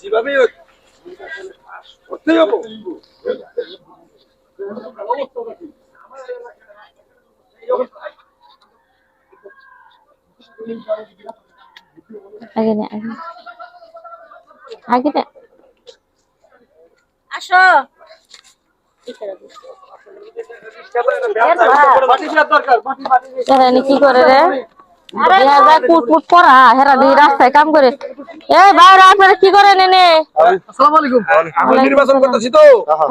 যেভাবেই হোক করতেই হবো। আগে নে আগে আগে নে আসো কি করে রে কুটকুট করা হেরা দিয়ে রাস্তায় কাম করে ভাইরা আপনারা কি করেন এনে? আসসালামু আলাইকুম। আমি নির্বাচন করতেছি তো,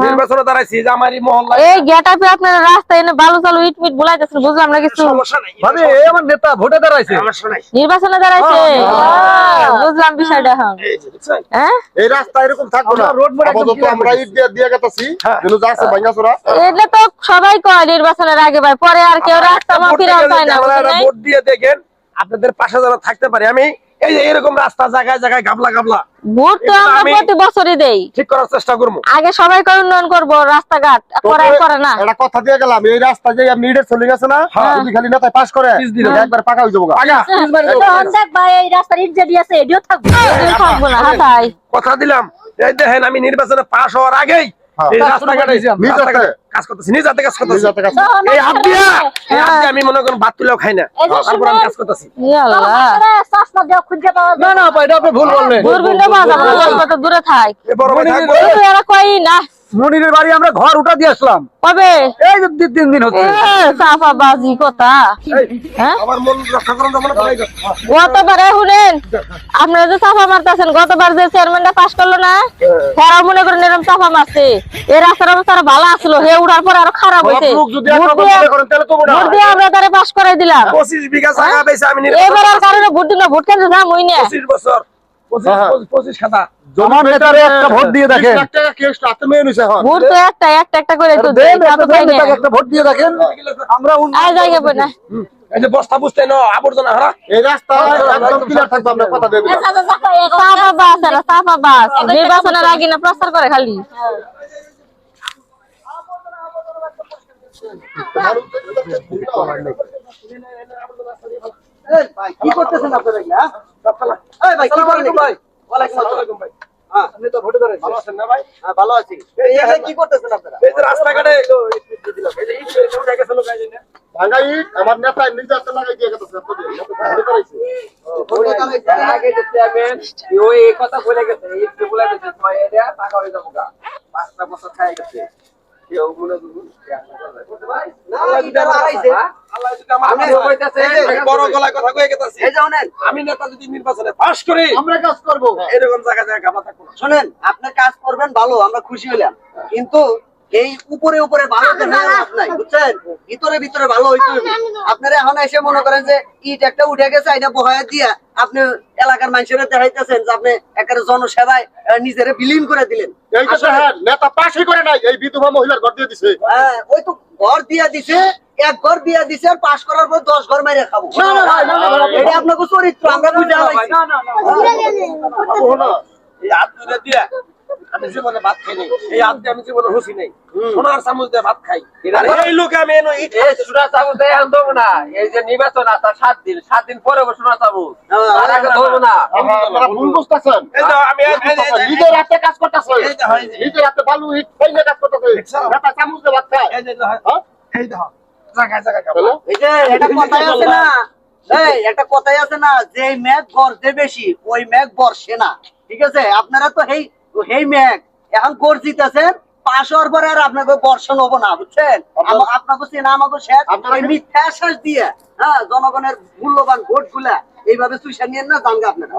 নির্বাচনে দাঁড়াইছি যে আমারই মহল্লা। এই গেটআপে আপনারা রাস্তায় এনে বালু চালু ইট মিট বুলাইতেছেন, বুঝলাম না কিছু। সমস্যা নাই ভাবি এই আমার নেতা ভোটে দাঁড়াইছে, সমস্যা নাই। নির্বাচনে দাঁড়াইছে, বুঝলাম বিষয়টা এখন। হ্যাঁ এই রাস্তা এরকম থাকবো না। আপাতত আমরা ইট দিয়ে গেতাছি যেন যা আছে ভাঙাচোরা। এটা তো সবাই কয় নির্বাচনের আগে ভাই, পরে আর কেউ রাস্তা ফিরাও পায় না। ভোট দিয়ে দেখেন আপনাদের পাশে যেন থাকতে পারি আমি। এই যে এরকম রাস্তা জায়গায় জায়গায় গাবলা গাবলা ভোট তো আমরা প্রতি বছরই দেই, ঠিক করার চেষ্টা করবো। আগে সবাই করে উন্নয়ন করবো, রাস্তাঘাট করে না। একটা কথা দিয়ে গেলাম, এই রাস্তা যে আপনি ইটের চলে গেছে না, যদি খালি নেতায় পাস করে একবার পাকা হয়ে যাবো। দেখ ভাই এই রাস্তার ইট যেটি আছে এটিও থাকবে, থাকবো না। হ্যাঁ তাই কথা দিলাম। এই দেখেন আমি নির্বাচনে পাস হওয়ার আগেই এই রাস্তাঘাটে কাজ করতেছি, নিজ হাতে কাজ করতেছি। এই হাত দিয়ে আমি মনে করেন ভাত তুলেও খাই না, তারপর আমি কাজ করতেছি। সস্তা দেও খুঁজে পাওয়া না না ভাই, এটা আপনি ভুল বললেন। দূরবীনটা বাজাবো, কত দূরে থাক। এ বড় ভাই থাকবো। এরা কই না মনিরের বাড়ি আমরা ঘর উঠা দিয়ে আসলাম, কবে এই যে 3 দিন হচ্ছে। চাপা বাজি কথা। হ্যাঁ আমার মন রক্ষা করুন তো মনে করাই দাও। গতবারে শুনেন আপনারা যে চাপা মারতেছেন, গতবার যে চেয়ারম্যানটা পাস করলো না, হেরাও মনে করেন এরকম চাপা মারছে। এই রাস্তার অবস্থা আরো ভালো আসলো, হে উঠার পর আরো খারাপ হয়েছে। লোক যদি একটা মনে করেন তাহলে তো না। ভোট দিয়ে আমরা তারে পাস করাই দিলাম। 25 বিঘা জায়গা বেচে আমি এবার আর কারণে ভোট দিন না, ভোট কেন্দ্রে যাম হই না। 25 বছর 25 খাতা জমান নেতারে একটা ভোট দিয়ে দেখেন। টাকা কেস হাতে মেয়ে নিছে এখন। ভোট তো একটা করে তো দেন দেই, তা তো পাই না। একটা ভোট দিয়ে দেখেন। আমরা আয় জায়গা পাই না। এই যে বস্তা বুঝতে না আবর্জনা হারা এই রাস্তা একদম ক্লিয়ার থাকবে, আমরা কথা দিয়ে দিলাম। চাপা বাস এরা চাপা বাস নির্বাচনের আগে না প্রচার করে খালি। কি করতেছেন আপনারা? এই ভাই কি করেন ভাই? ওয়ালাইকুম আসসালাম ভাই। হ্যাঁ আপনি তো ভোটে দাঁড়াইছেন। ভালো আছেন না ভাই? হ্যাঁ ভালো আছি। এই যে কি করতেছেন আপনারা? এই যে রাস্তাঘাটে এই যে ইট ফেলে উঠে গেছে লোক আইছে না। ভাঙা ইট আমার নেতা নিজে হাতে লাগাই দিয়ে গেছে। ভোটে দাঁড়াইছে। ভোটে দাঁড়াইছেন আগে যে চেয়ারম্যান ওই এই কথা বলে গেছে, ইট কে বলে গেছে তো এটা টাকা হয়ে যাবো গা। 5টা বছর খাই গেছে। কেউ মনে করুন আল্লাহ যদি হারাইছে, আল্লাহ যদি আমার আমি কইতাছে বড় গলায় কথা কয়ে গেতাছি। এই যে শুনেন, আমি নেতা যদি নির্বাচনে পাস করি আমরা কাজ করব। এরকম জায়গা জায়গা গাবলা থাকবো না। শুনেন আপনি কাজ করবেন ভালো, আমরা খুশি হইলাম, কিন্তু এই উপরে উপরে ভালো দেখে লাভ নাই, বুঝছেন? ভিতরে ভিতরে ভালো হইতে হবে। আপনারা এখন এসে মনে করেন যে ইট একটা উঠে গেছে, এটা বহায় দিয়া আপনি এলাকার মানুষের দেখাইতেছেন যে আপনি একেবারে জনসেবায় নিজেরে বিলীন করে দিলেন। এই যে দেখেন নেতা পাসই করে নাই, এই বিধবা মহিলার ঘর দিয়ে দিছে। হ্যাঁ ওই তো ঘর দিয়া দিছে, এক ঘর দিয়া দিছে, আর পাস করার পর 10 ঘর মাইরে খাবো। এটা আপনাকে চরিত্র আমরা বুঝে আলাইছি। এই হাত ধরে দিয়া আমি জীবনে ভাত খাই নাই, এই হাত দিয়ে আমি জীবনে হুঁচি নাই, সোনার চামচ দিয়ে ভাত খাই। আর এই লোকে আমি এনো ইট এই সোনা চামচ দেয় এখন দেবো না। এই যে নির্বাচন আছে 7 দিন পরে সোনা চামচ তার আগে দেবো না। আপনারা ভুল বুঝতেছেন। এই যে আমি নিজের হাতে কাজ করতেছে, এই যে হয় যে। নিজের হাতে বালু ইট ফেলে কাজ করতেছে। নেতা চামচ দিয়ে ভাত খায়। এই যে এই দেখো জায়গায় জায়গায় গাবলা। হ্যালো? এই যে একটা কথাই আছে না, এই একটা কথাই আছে না, যে মেঘ গর্জে বেশি ওই মেঘ বর্ষে না। ঠিক আছে, আপনারা তো এই মেঘ এখন গর্জিতেছেন, পাশ হওয়ার পরে আর আপনাকে বর্ষণ হবো না, বুঝছেন? আপনাকে চেনা আমাকে শেষ এই মিথ্যা আশ্বাস দিয়ে হ্যাঁ জনগণের মূল্যবান ভোট গুলা এইভাবে চুষা নিয়েন না, জানবে আপনারা।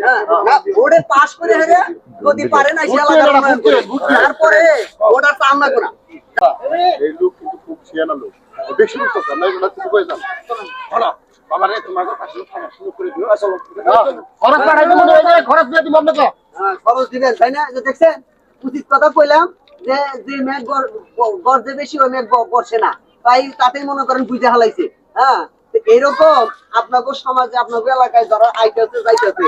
হ্যাঁ, না, ভোটে পাশ করে হেরে যদি পারে না তারপরে ওটার সামনা করা। এই লোক কিন্তু খুব শিয়ানা লোক, বেশি বুঝতেছে না, এগুলো কিছু কই যান। বলো বাবা রে তোমার কাছে খাবার শুরু করে দিও। আসলে খরচ পাঠাইতে মনে হয় যে খরচ দিয়ে দিব আপনাকে। হ্যাঁ, খরচ দিবেন তাই না? যে দেখছেন উচিত কথা কইলাম যে যে মেঘ গর্জে বেশি ওই মেঘ বর্ষে না, তাই তাতেই মনে করেন বুঝে হালাইছে। হ্যাঁ, এইরকম আপনাদের সমাজে আপনাদের এলাকায় যারা আইতেছে যাইতেছে